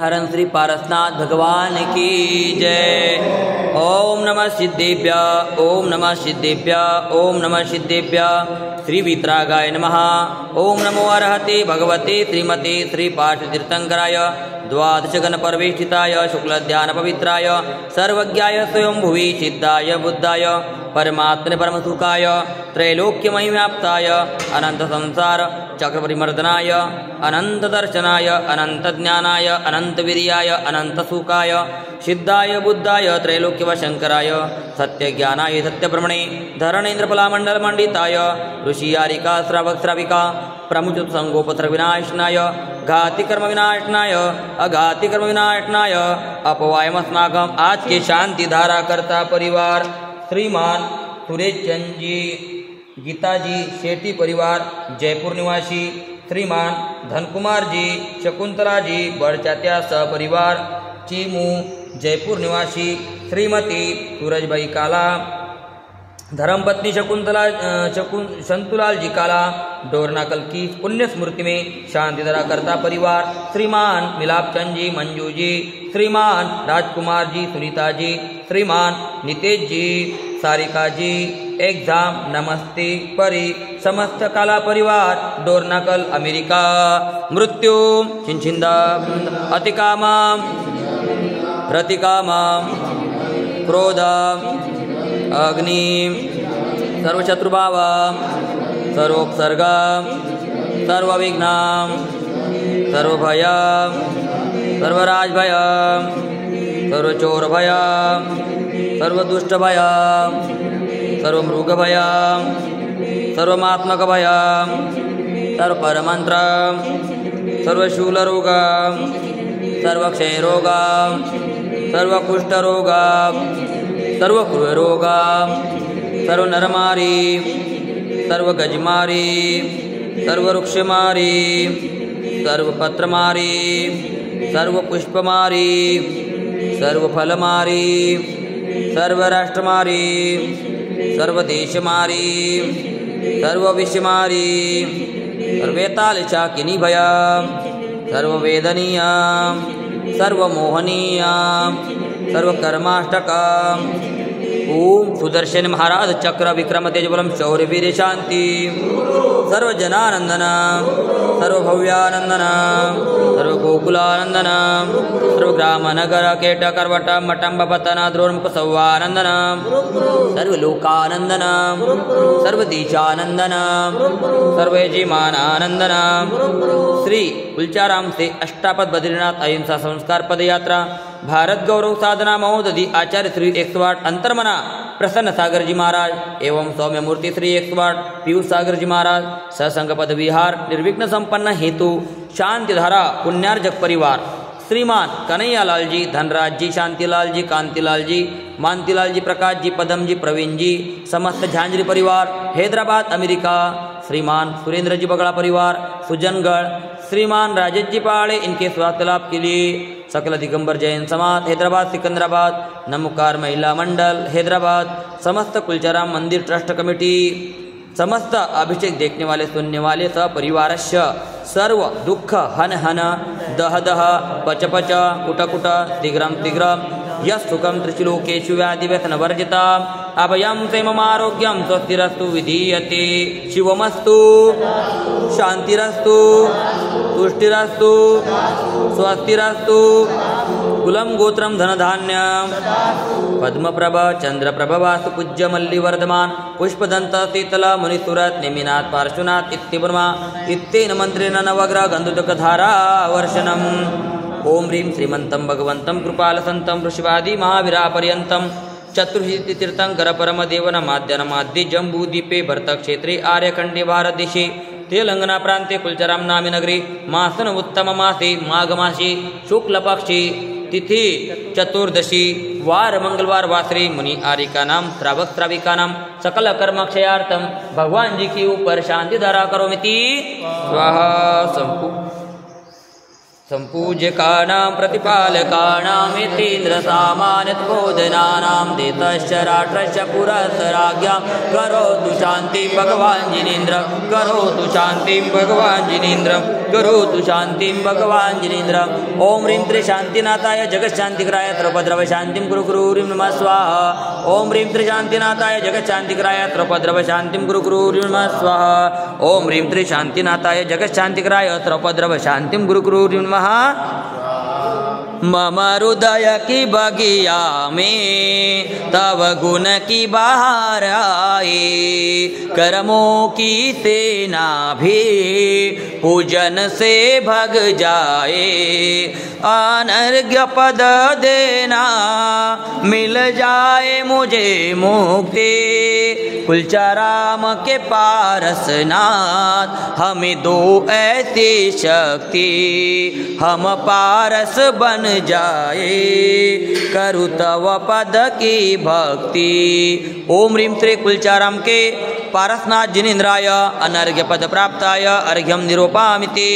हरं श्री पारसनाथ भगवान की जय। ओम नमः सिद्धेभ्य, ओम नमः सिद्धेभ्य, ओम नमः सिद्धेभ्य। श्री वीतरागाय नमः। ओम नमो अर्हते भगवते श्रीमते श्री पार्श्वतीर्थंकराय द्वादशगण परवेष्टिताय शुक्लध्यान पवित्राय सर्वज्ञाय स्वयंभुवि सिद्धाय बुद्धाय परमात्मने परमसुखाय त्रैलोक्यमहिव्याप्ताय अनंत संसार चक्रपरिमर्दनाय अनंत दर्शनाय अनंत ज्ञानाय अनंत वीर्याय अनंत सुखाय सिद्धाय बुद्धाय त्रैलोक्यवशंकराय सत्यज्ञानाय सत्यब्रह्मणे धरणेन्द्रफलामंडल मंडिताय ऋषियारिका श्रावक श्राविका प्रमुच संगोपत्र विनाशनाय घाति कर्म विनाशनाय अघाति कर्म विनाशनाय अपवायमस्माकम आज के शांति धारा करता परिवार श्रीमान सुरेश चंद जी गीताजी शेट्टी परिवार जयपुर निवासी, श्रीमान धनकुमार जी शकुंतला जी बड़चात्या सहपरिवार चीमू जयपुर निवासी, श्रीमती सूरजबाई काला धर्मपत्नी शंतुलाल जी काला डोरनाकल की पुण्य स्मृति में शांति धरा करता परिवार श्रीमान मिलाप चंद जी मंजू जी, श्रीमान राजकुमार जी सुनीता जी, श्रीमान नितेश जी सारिका जी एग्जाम नमस्ते परी समस्त काला परिवार डोरनाकल अमेरिका। मृत्यु छिंछिंदा अतिकामा प्रतिकामा क्रोध अग्नि सर्वशत्रुभाव सर्वोपसर्ग सर्वविघ्न सर्वभय सर्वराजभय सर्वचोरभय सर्वदुष्टभय सर्वमृगभय सर्वमात्मकभय सर्वपरमंत्र सर्वशूलरोग सर्वक्षयरोग सर्वकुष्ठरोग सर्वक्रूयरोग सर्वनरमारी सर्वगजमारी सर्ववृक्षमारी सर्वपत्रमारी सर्वपुष्पमारी सर्वफलमारी सर्वराष्ट्रमारी सर्वदेशमारी सर्वविषमारी सर्वेतालचाकिनी भया सर्ववेदनीय सर्वमोहनीय सर्वकर्माष्टक ओम सुदर्शन महाराज चक्र विक्रम तेजबलम शौर्य वीर शांति सर्वजनानंदन सर्वभव्यानंदन सर्वगोकुलानंदन सर्वग्राम नगर केट करवट मटंब पतन द्रोणमुख सौवानंदन सर्वलोकानंदन सर्वदेशानंदन सर्वयजमानानंदन। श्री कुलचाराम से अष्टापद बद्रीनाथ अहिंसा संस्कार पदयात्रा भारत गौरव साधना महोदधि आचार्य श्री 108 अंतर्मना प्रसन्न सागर जी महाराज एवं सौम्य मूर्ति श्री 108 पीयूष सागर जी महाराज ससंग पद विहार निर्विघ्न संपन्न हेतु शांतिधारा पुण्यार्जक परिवार श्रीमान कन्हैयालाल जी धनराज जी शांतिलाल जी कांतिलाल जी मानतीलाल जी प्रकाश जी पदम जी प्रवीण जी समस्त झांझरी परिवार हैदराबाद अमेरिका, श्रीमान सुरेंद्र जी बगड़ा परिवार सुजनगढ़, श्रीमान राजेश जी पहाड़े इनके स्वास्थ्य लाभ के लिए सकल दिगंबर जैन समाज हैदराबाद सिकंदराबाद नमोकार महिला मंडल हैदराबाद समस्त कुलचाराम मंदिर ट्रस्ट कमेटी समस्त अभिषेक देखने वाले सुनने वाले सपरिवारस्य सर्व दुख हन हन दह दह पच पच कुट कुट तिग्रम तिग्रम यस्सुखम त्रिलोकेषु व्याधिव्यसन वर्जिता अभयं क्षेममारोग्यं स्वस्तिरस्तु विधीयते शिवमस्तु शांतिरस्तु तुष्टिरस्तु स्वस्तिरस्तु कुलम गोत्रम धनधान्यम पद्मप्रभ चंद्रप्रभ वासु पूज्य मल्लिवर्धमान पुष्पदंत शीतल मुनिसुरत निमिनाथ पार्श्वनाथ इत्यब्रमा इत्येन मंत्रेण नवग्रह गंधुदकधारा वर्षणम। ओम ह्रीं श्रीमंतं भगवन्तं कृपालसन्तं ऋषिवादी महावीरापर्यन्तं चतुर्शीति तीर्थंकर परमदेवनमाद्यनमाद्य जम्बूद्वीपे भरतक्षेत्रे आर्यखंडे भारतदेशे तेलंगाना प्रांते कुलचाराम नामी नगरी मासन उत्तम मासे माघ मासी शुक्ल पक्षी तिथि चतुर्दशी वार मंगलवार वासरे मुनि आरिका नाम श्रावक श्राविका नाम सकल कर्म क्षयार्थम भगवान जी के ऊपर शांति धारा करोमिति स्वाहा। सम्पूज्यकानां प्रतिपालकानां यतीन्द्रसामान्यतबोधनानां देतश्च राष्ट्रस्य पुरस्सराज्ञां करोतु शान्तिं भगवान् जिनेन्द्र करोतु शान्तिं भगवान् जिनेन्द्र करोतु शान्तिं भगवान् जिनेन्द्र। ॐ ह्रीं त्रिशान्तिनाथाय जगत्शान्तिकराय त्रिपद्रव शान्तिं कुरु गुरु ह्रीं नमः स्वाहा। ॐ ह्रीं त्रिशान्तिनाथाय जगत्शान्तिकराय त्रिपद्रव शान्तिं कुरु गुरु ह्रीं नमः स्वाहा। ॐ ह्रीं त्रिशान्तिनाथाय जगत्शान्तिकराय त्रिपद्रव शान्तिं कुरु गुरु ह्रीं नमः। मम हृदय की बगिया में तव गुण की बहार आए, कर्मों की सेना भी पूजन से भग जाए। अनर्घ्य पद देना मिल जाए मुझे मुक्ति, कुलचाराम के पारसनाथ हमें दो ऐसी शक्ति, हम पारस बन जाए करु तव पद की भक्ति। ओम ह्रीं त्रि कुलचाराम के पारसनाथ जिनेन्द्राय अनर्घ्य पद प्राप्ताय अर्घ्यम निरूपामिति।